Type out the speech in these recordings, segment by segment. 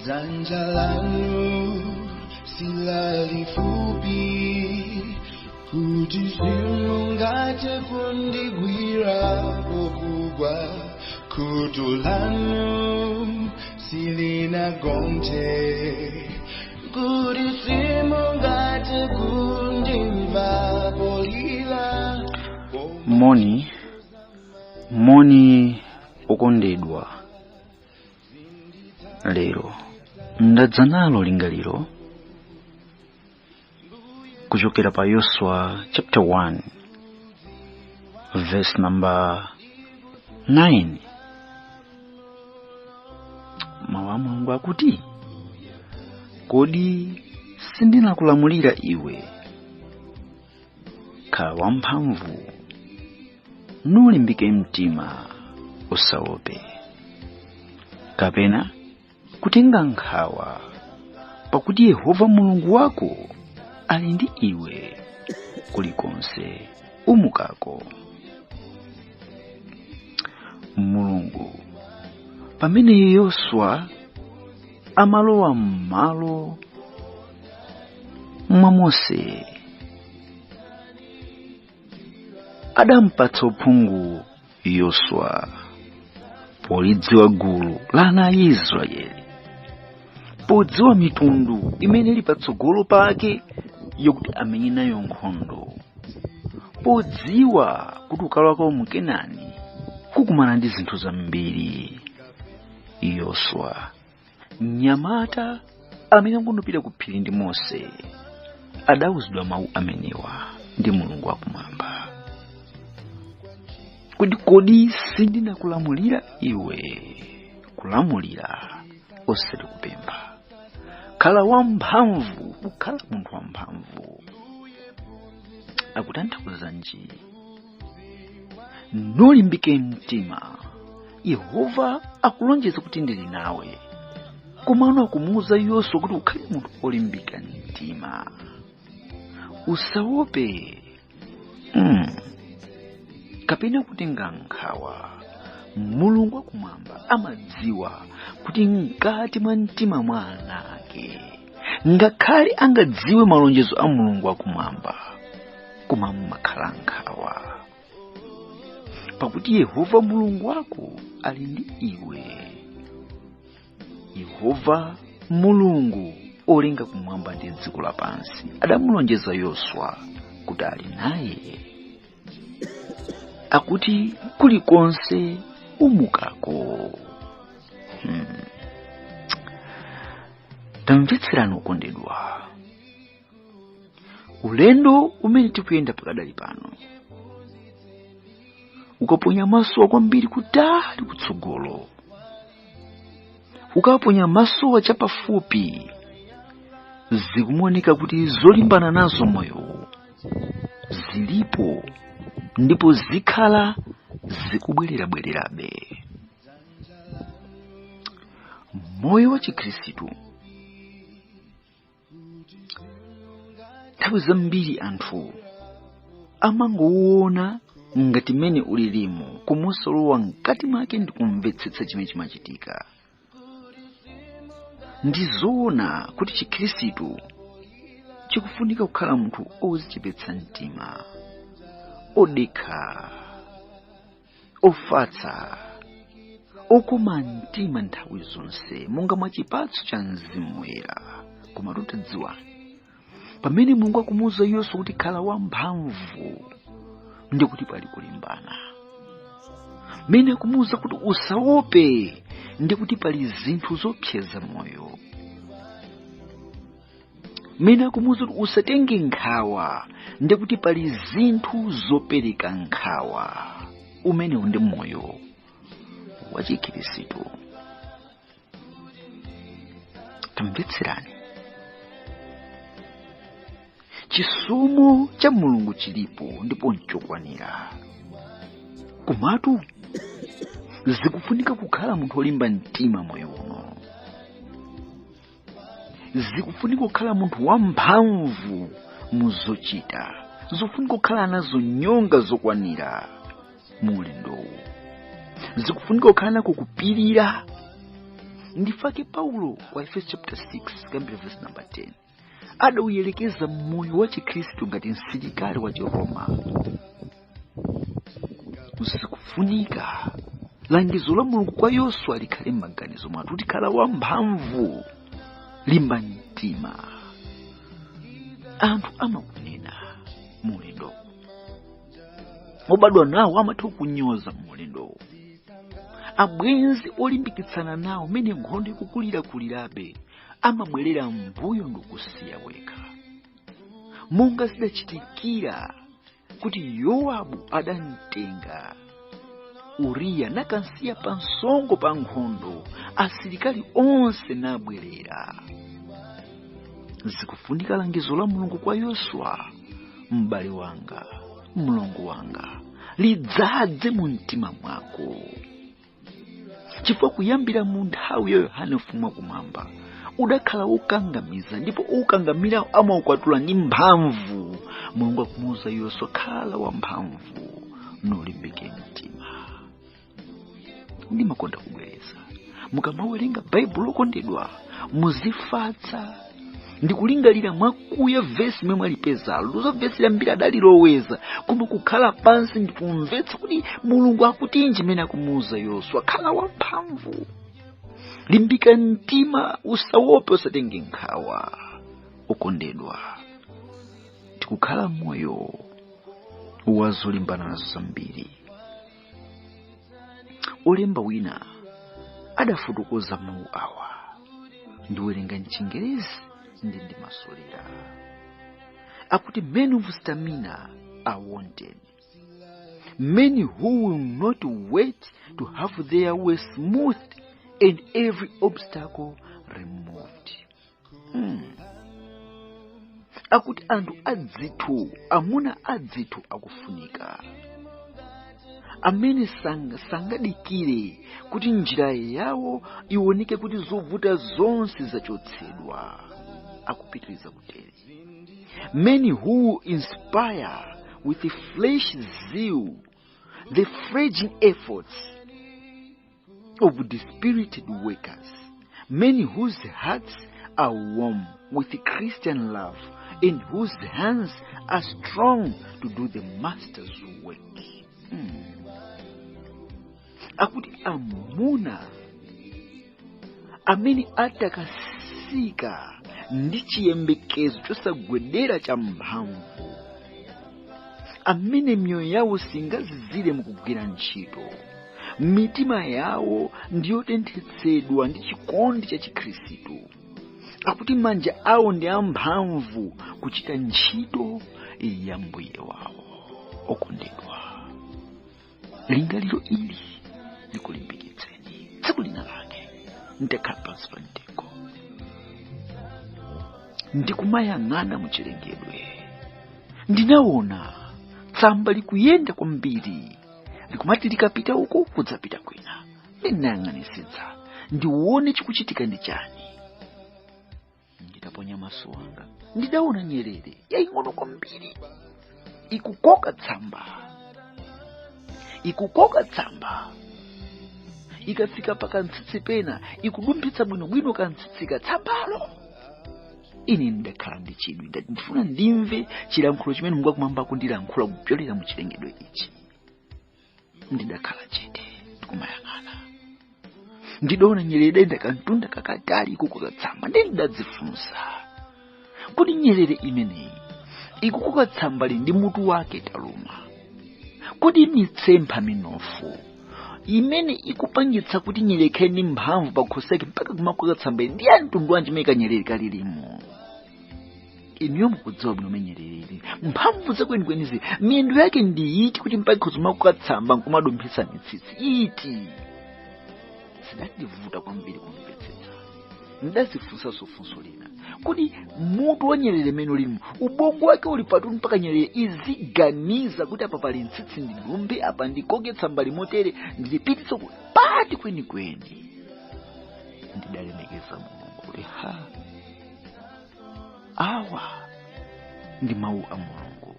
Dzanja lanu silali fupi kuti simungate kundigwira pokugwa khutu lanu silinagonte kuti simungate kundimva polila. Moni okondedwa, lero ndadza nalo lingaliro kuchokera pa Yoswa chapter 1 verse number 9. Mawu a Mulungu akuti, kodi sindinakulamulira iwe, khala wamphamvu, nulimbike mtima, usaope kapena kutenga nkhawa, pakuti Yehova Mulungu wako ali ndi iwe kulikonse umukako. Mulungu pamene Yoswa amalowa m'malo mwa Mose, adampatsa uphungu Yoswa polidziwa gulu la ana a Israeli, podziwa mitundu imene ili patsogolo pake yokuti amenye nayo nkhondo, podziwa kuti ukalowa kwawo mu Kenani kukumana ndi zinthu zambiri. Yoswa mnyamata amene angonopita ku phiri ndi Mose adawuzidwa mawu amenewa ndi Mulungu wakumwamba kuti kodi sindinakulamulira iwe, kulamulira osati kupempha. Khala wamphamvu, kukhala munthu wamphamvu. Akutanthauza nji, nulimbike mtima. Yehova akulonjeza kuti ndili nawe, komano akumuwuza Yoswa kuti ukhale munthu olimbika mtima, usaope kapena kutenga nkhawa. Mulungu wakumwamba amadziwa kuti mkati mwa mtima mwa ana ake, ngakhale angadziwe malonjezo a Mulungu wakumwamba, koma mumakhala nkhawa, pakuti Yehova Mulungu wako ali ndi iwe. Yehova Mulungu olenga kumwamba ndi dziko lapansi adamulonjeza Yoswa kuti ali naye, akuti kulikonse umukako. Tamvetserani okondedwa, ulendo umene tikuyenda pakadali pano ukaponya maso kwambiri kutali kutsogolo, ukaponya maso chapafupi, zikumoneka kuti zolimbana nazo moyo zilipo ndipo zikhala zikubwerera-bwererabe. Moyo wa Chikhristu nthawi zambiri anthu amangouona ngati mene ulilimu, kumosolowa mkati mwake ndi kumvetsetsa chimene chimachitika. Ndizoona kuti Chikhristu chikufunika kukhala munthu ozichepetsa mtima, odekha, ofatsa, okoma mtima nthawi zonse, monga mwa chipatso cha Mzimu Woyera. Koma tutadziwa pamene Mulungu akumuwuza Yoswa kuti khala wamphamvu, ndi kuti pali kulimbana. Mene akumuwuza kuti usaope, ndi kuti pali zinthu zopseza moyo. Mene akumuwuza kuti usatenge nkhawa, ndi kuti pali zinthu zopereka nkhawa. Umene ndi moyo wa Chikhristu. Tamvetserani, chisomo cha Mulungu chilipo ndipo nchokwanira, komatu zikufunika kukhala munthu olimba mtima moyo uno. Zikufunika kukhala munthu wamphamvu muzochita, zofunika kukhala nazo nyonga zokwanira mu ulendowu. Zikufunika kukhala nako kupirira ndifake Paulo kwa Efeso chapter 6 kambira verse number 10 adawuyelekeza moyo wa Chikristu ngati msilikali wa Chiroma. Zikufunika langizo la Mulungu kwa Yoswa likhale m'maganizo mwathu kuti khala wamphamvu, limba mtima. Anthu amakunena mulendo, obadwa nawo amatha kunyoza mulendo. Abwenzi olimbikitsana nawo mene nkhondo ikukulirabe amabwerera mbuyo ndikusiya wekha. Monga zidachitikira kuti Yowabu adamtenga Uriya nakansiya pa nsongo pa nkhondo, asilikali onse nabwerera. Zikufunika langizo la Mulungu kwa Yoswa, m'bale wanga, mlongo wanga, lidzadze mu mtima mwako. Chifukwa kuyambira mu nthawi ya Yohane mfumu wakumwamba udakhala ukangamiza, ndipo ukangamira amaukwatula ndi mphamvu. Mulungu akumuwuza Yoswa, khala wamphamvu nolimbike mtima. Ndimakonda kubwereza, mukamawerenga Baibulo okondedwa, muzifatsa ndikulingalira mwakuya vesi memwe alipezalo. Luza vesi lambiri adaliloweza, koma kukhala pansi ndikumvetsa kuti Mulungu akutinji mene akumuwuza Yoswa, khala wamphamvu, limbika mtima, usawope, usatenge nkhawa. Okondedwa, tikukhala moyo wazolimbana nazo zambiri. Olemba wina adafotokoza mawu awa, ndiwerenga m'Chingerezi ndi ndimasolera. Akuti men of stamina are wanted, many who will not wait to have their way smoothed and every obstacle removed. Akuti anthu adzithu, amuna adzithu akufunika, amene sangadikire kuti njira yawo iwoneke kuti zovuta zonse zachotsedwa. Akupitiriza kutere, many who inspire with the flesh zeal the fragile efforts of the spirited workers, many whose hearts are warm with the Christian love and whose hands are strong to do the master's work. Akuti amuna amene atakasika ndi chiyembekezo chosagwedera cha mphamvu, amene mioyo yawo singazizire mukugwira ntchito, mitima yawo ndiyotenthetsedwa ndi chikondi cha Chikhristu. Akuti manja awo ndi amphamvu kuchita ntchito ya Mbuye wawo. Okondedwa, lingaliro ili likulimbikitseni. Tsiku lina lake ndakhala pansi pa mtengo, ndikumayang'ana muchilengedwe, ndinaona tsamba likuyenda kwambiri, likumati likapita uko kudzapita kwina. Ndinayang'anisitsa ndiwone chikuchitika ndi chani. Nditaponya maso anga, ndidaona nyerere yaying'ono kwambiri ikukoka tsamba, ikatsika pa kantsitsi pena, ikudumpitsa bwinobwino kantsitsika tsambalo. Ine ndakhala ndi chidwi, ndifuna ndimve chilankhulo chimene Mulungu akumwamba akundilankhula kupyolera mu chilengedwe ichi. Ndidakhala chete ndikumayang'ana, ndidaona nyerere ndakantunda kakatali ikukoka tsamba. Ndidadzifunsa kuti nyerere imeneyi ikukoka tsamba ndi mutu wake taluma, kuti mitsempha minofu imene ikupangitsa kuti nyerere ikhale mphamvu pa khoseke mpaka kumakoka tsamba ndi mtundu wanji meka nyerere kalilimo. Iniyo mukudziwa bwino mene nyerere ili mphamvu zakwenikweni miyendo yake ndi iti kuti mpaka kumakoka tsamba nkumadumphitsa mitsitsi iti. Zidandivuta kwambiri kumvetsetsa. Ndidazifunsa funso lina kuti mutu wa nyerere mene ulimo ubongo wake uli patu mpaka nyerere iziganiza kuti apa pali mtsitsi ndidumbe, apa ndikoke tsamba limotere ndilipititso pati kwenikweni. Ndidalemekeza Mulungu kuti awa ndi mawu a Mulungu,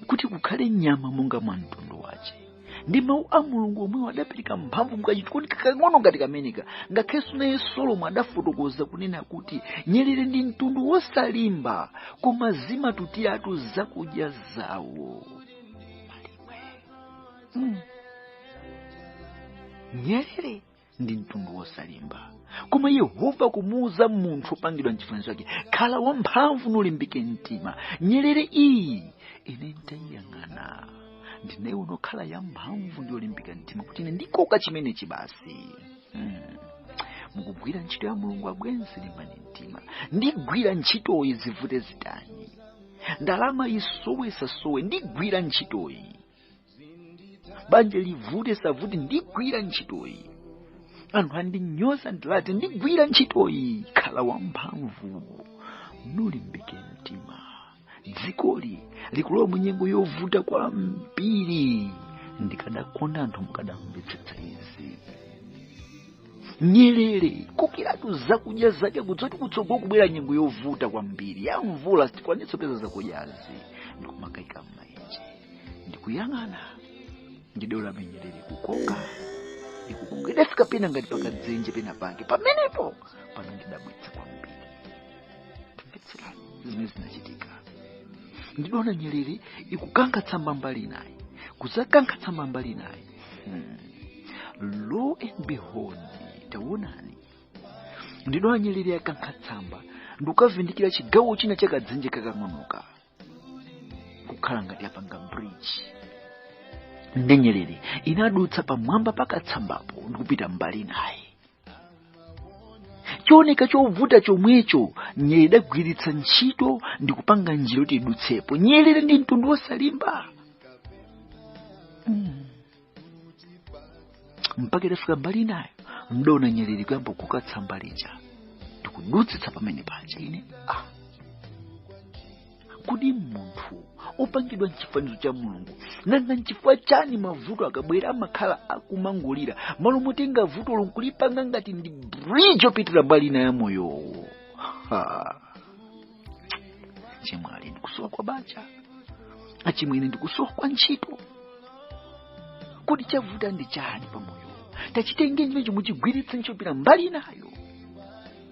kuti kukhale nyama monga mwa mtundu wace ndi mawu a mulungu omwe adapereka mphamvu mukachitukuti kakang'ono ngati kameneka. Ngakhenso naye Solomoni adafotokoza kunena kuti nyerere ndi mtundu wosalimba koma zimatutiratu zakudya zawo. Nyerere ndi mtundu wosalimba koma Yehova kumuuza munthu opangidwa mchifanizo chake, khala wamphamvu nulimbike mtima. Nyerere iyi ine ndayiyang'ana ndine unokhala yamphamvu ndi olimbika mtima kuti ine ndikoka chimenechi basi. Mukugwira ntchito ya mulungu abwenzi limbani mtima. Ndigwira ntchitoyi zivute zitani, ndalama isowe sasowe, ndigwira ntchitoyi. Banja livute savuti, ndigwira ntchitoyi. Anthu andinyoza ndilati, ndigwira ntchitoyi. Khala wamphamvu nulimbike mtima. Dzikoli likulowa munyengo yovuta kwambiri. Ndikadakonda anthu mukadamvetsetsa izi. Nyerere kukiratu zakudya zake kudzoti kutsogolo kubwera nyengo yovuta kwambiri ya mvula sitikwanitsa peza zakudyazi. Ndikumakaika m'maenje ndikuyang'ana ndidola Nyerere kukoka ndikukunga idafika pena ngati pakadzenje pena pake pamenepo pano ndidabwitsa kwambiri. Tumvetserani zimene zinachitika. Ndidola Nyerere ikukankhatsa mbali naye kuzakankhatsa mbali naye. Lo and behold, taonani ndidola Nyerere yakankhatsamba ndikavindikira chigawo china chakadzenje kakang'onoka kukhala ngati yapanga bridge. Ndi Nyerere inadutsa pamwamba pakatsambapo ndikupita mbali naye. Chioneka chovuta chomwecho Nyerere idagwiritsa ntchito ndikupanga njira kuti idutsepo. Nyerere ndi mtundu wosalimba. Mpaka idafika mbali nayo mdona Nyerere kuyamba kukatsamba lija ndikudutsitsa pamene paja. Ine kodi munthu opangidwa mchifanizo cha mulungu nanga nchifukwa chani mavuto akabwera amakhala akumangulira malo motenga vuto lonkulipanga ngati ndi bridge opitira mbali naye moyowo. Chimwali ndikusowa kwa banja, achimwene ndikusowa kwa ntchito. Kodi chavuta ndi chani pamoyo? Tachitenge njimecho muchigwiritsa nchopita mbali nayo.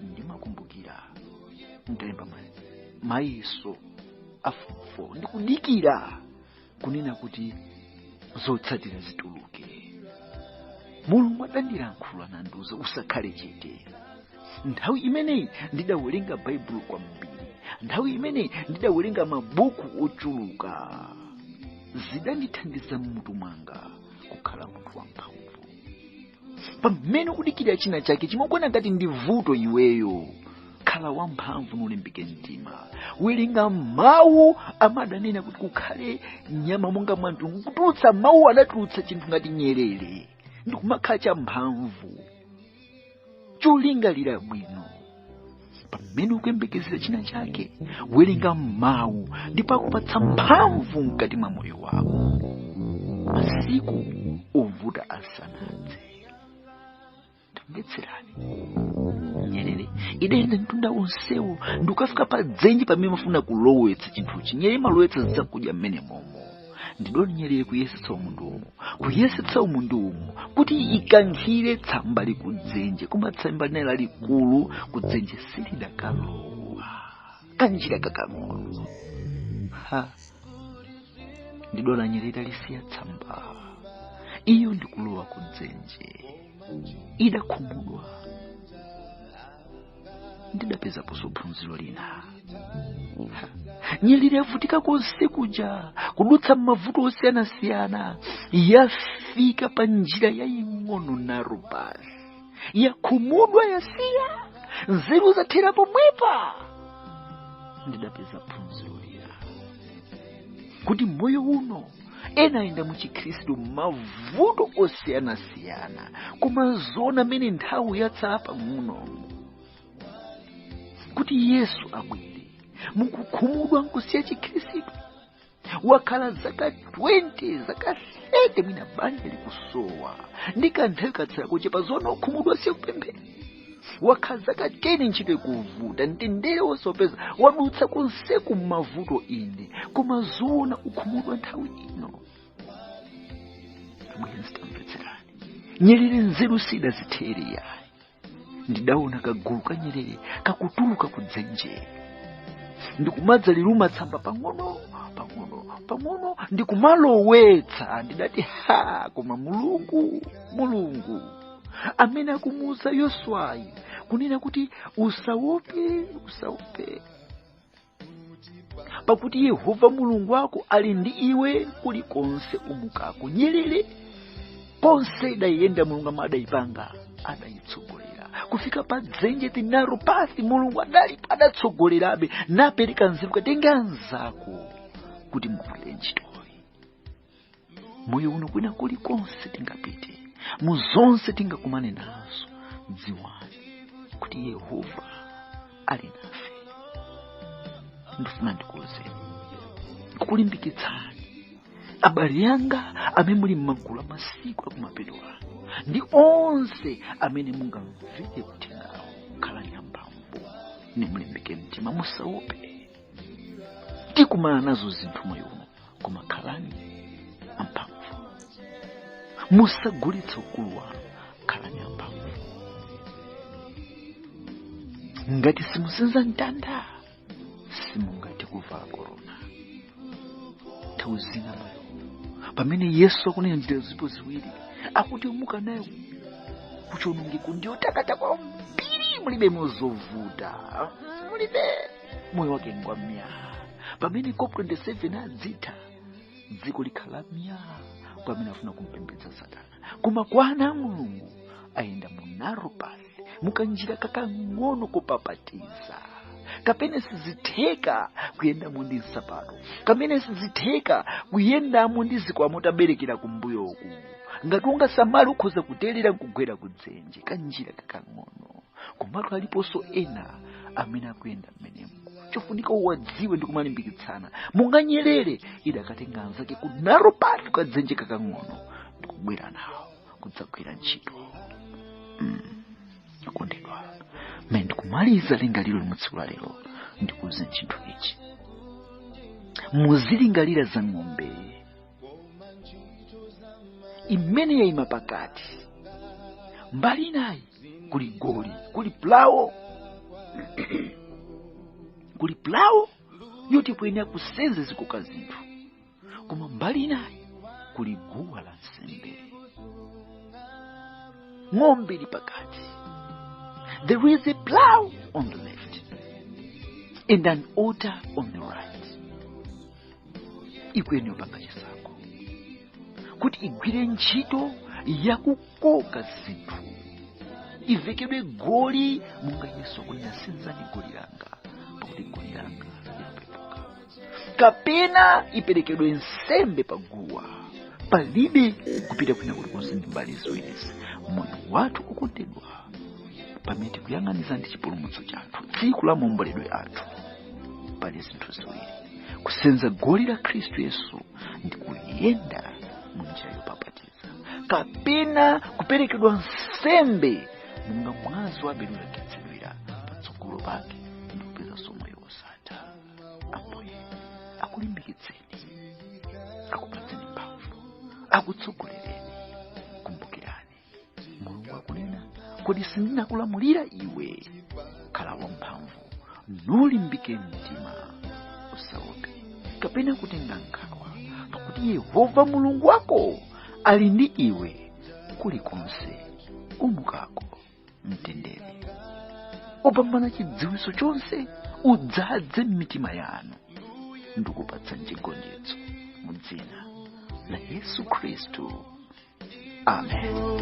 Ndimakumbukira mtalemba maiso afufo ndikudikira kunena kuti zotsatira zituluke. Mulungu adandilankhula nanduza usakhale chete. Nthawi imeneyi ndidawerenga Baibulo kwambiri. Nthawi imeneyi ndidawerenga mabuku ochuluka. Zidandithandiza mmutu mwanga kukhala munthu wamphamvu. Pamene udikira china chake chimogona ngati ndi vuto iweyo, khala wamphamvu nulimbike mtima. Werenga mawu amadanena kuti kukhale nyama monga mwanthu kutulutsa mawu adatulutsa chinthu ngati Nyerere ndikumakhala champhamvu cholingalira bwino. Pamene ukuyembekezera china chake werenga mawu ndipo akupatsa mphamvu mkati mwa moyo wako masiku ovuta asanadze. Tamvetserani. Nyerere idayenda mtunda onsewo ndikafika pa dzenje pamene mafuna kulowetsa chinthuchi. Nyerere malowetsa zakudya mmene momo. Ndidola Nyerere kuyesetsa umundu umu kuti ikankhire tsamba likudzenje koma tsamba linalo lalikulu kudzenje silidakalowa kanjira kakang'ono. Ndidola Nyerere alisiya tsamba iyo ndikulowa kudzenje. Idakhumudwa ndidapeza posophunziro lina. Nyerere yavutika konse kuja kudutsa mavuto osiyanasiyana. Yafika pa njira yaying'ono naro basi yakhumudwa yasiya nzeru zathera pomwepa. Ndidapeza phunziro lina kuti moyo uno ena ayenda muchikhristu mavuto osiyanasiyana koma zona mene nthawi yatsala pang'ono kuti Yesu abwere mukukhumudwa nkusiya chikhristu. Wakhala zaka 20 zaka 30 mwina banja likusowa ndikanthawi katsala kuchepa zona ukhumudwa siya kupemphera. Wakhala zaka 10 ntchito ikuvuta mtendere wosopeza wadutsa konseku mmavuto ine koma zona ukhumudwa nthawi ino. bwenzi tamvetserani. Nyerere nzeru sidazithere yayi. Ndidaona kagulu ka Nyerere kakutuluka ku dzenje. Ndikumadza liruma tsamba pang'ono ndikumalowetsa. Ndidati koma mulungu amene akumuwuza Yoswayi kunena kuti usaope pakuti Yehova Mulungu wako ali ndi iwe kulikonse umukako. Nyerere ponse idayenda Mulungu amadayipanga adayitsogolera kufika pa dzenje tinaro pasi. Mulungu adatsogolerabe napereka nzeru katenga anzako kuti mugwire ntchitoyi. Moyo uno kwina kulikonse tingapite, muzonse tingakumane nazo, dziwani kuti Yehova ali nafe. Ndifuna ndikuwuzeni, kulimbikitsani abale yanga amene muli m'magulu amasiku akumapeto ano ndi onse amene mungamvere kuti nawo. Khalani amphamvu nimulimbike mtima, musaope. Tikumana nazo zinthu moyo uno, koma khalani amphamvu, musagulitse ukulu wanu. Khalani amphamvu. Ngati simusenza mtanda simungati kuvala korona. Tauzina moyo pamene Yesu akunena njira zipo ziwiri akuti umuka nayo kuchonongeko ndiyo takataka mbiri. Mulibe mozovuta, mulibe moyo wake ngwamya. Pamene COP27 adzitha dziko likhala mya pamene afuna kumpembedza Satana. Koma kwa ana a Mulungu ayenda munaro pasi mukanjira kakang'ono kopapatiza. Kapene sizitheka kuyendamo ndi nsapato, kapene sizitheka kuyendamo ndi zikwamo taberekera kumbuyoku. Ngati ungasamali ukhoza kutelera nkugwera kudzenje kanjira kakang'ono. Komatu aliponso ena amene akuyenda mmenemo. Chofunika uwadziwe ndi kumalimbikitsana. Monga Nyerere idakatenga anzake kunaro pasi kadzenje kakang'ono ndikubwera nawo kudzagwira ntchito. Akondedwa, mene ndikumaliza lingaliro limutsiku la lero ndikuuze chinthu ichi. Muzilingalira za ng'ombe imene yayima pakati. Mbali nayi kuli goli, kuli plau kuli plau yoti kuyenera kusenza zikoka zinthu. Koma mbali nayi kuli guwa la nsembe. Ng'ombe ili pakati. There is a plow on the left and an altar on the right. Ikuyenera panga chisako kuti igwire ntchito yakukoka zinthu. Ivekedwe goli monga Yesu akunena senzani goli langa pakuti goli langa limapepuka. Kapena iperekedwe nsembe paguwa. Palibe kupita kwina kulikonse ndi mbali ziwirizi. Moyo wathu ukondedwa pamene tikuyang'aniza ndi chipulumutso chathu, tsiku la maomboledwe athu, pali zinthu ziwiri: kusenza goli la Khristu Yesu ndi kuyenda munjira yopapatiza. Kapena kuperekedwa nsembe monga mwazi wa Abele ulakitsidwira patsogolo pake ndi kupeza moyo wosatha. Ambuye akulimbikitseni, akupatseni mphamvu, akutsogolereni. Kumbukirani, Mulungu akunena, kodi sindinakulamulira iwe? Khala wamphamvu, nulimbike mtima, usaope kapena kutenga nkhawa, pakuti Yehova Mulungu wako ali ndi iwe kulikonse umukako. Mtendere opambana chidziwitso chonse udzadze m'mitima yanu ndikupatsa chigonjetso mu dzina la Yesu Kristu. Amen.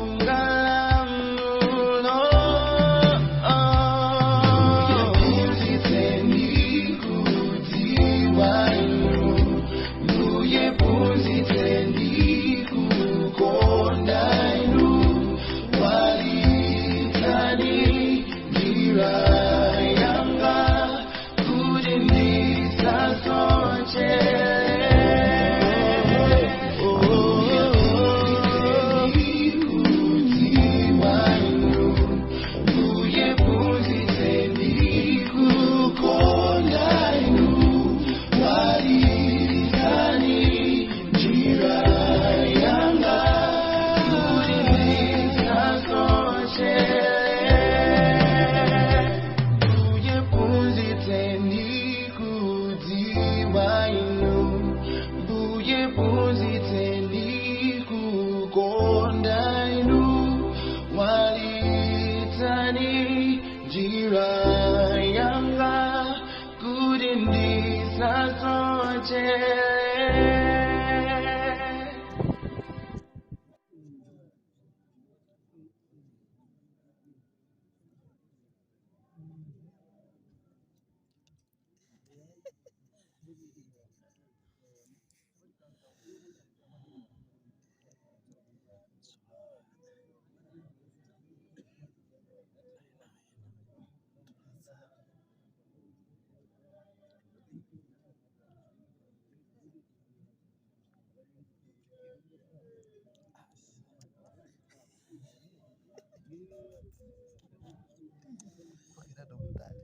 Kwakira mutali.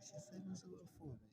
She said so full.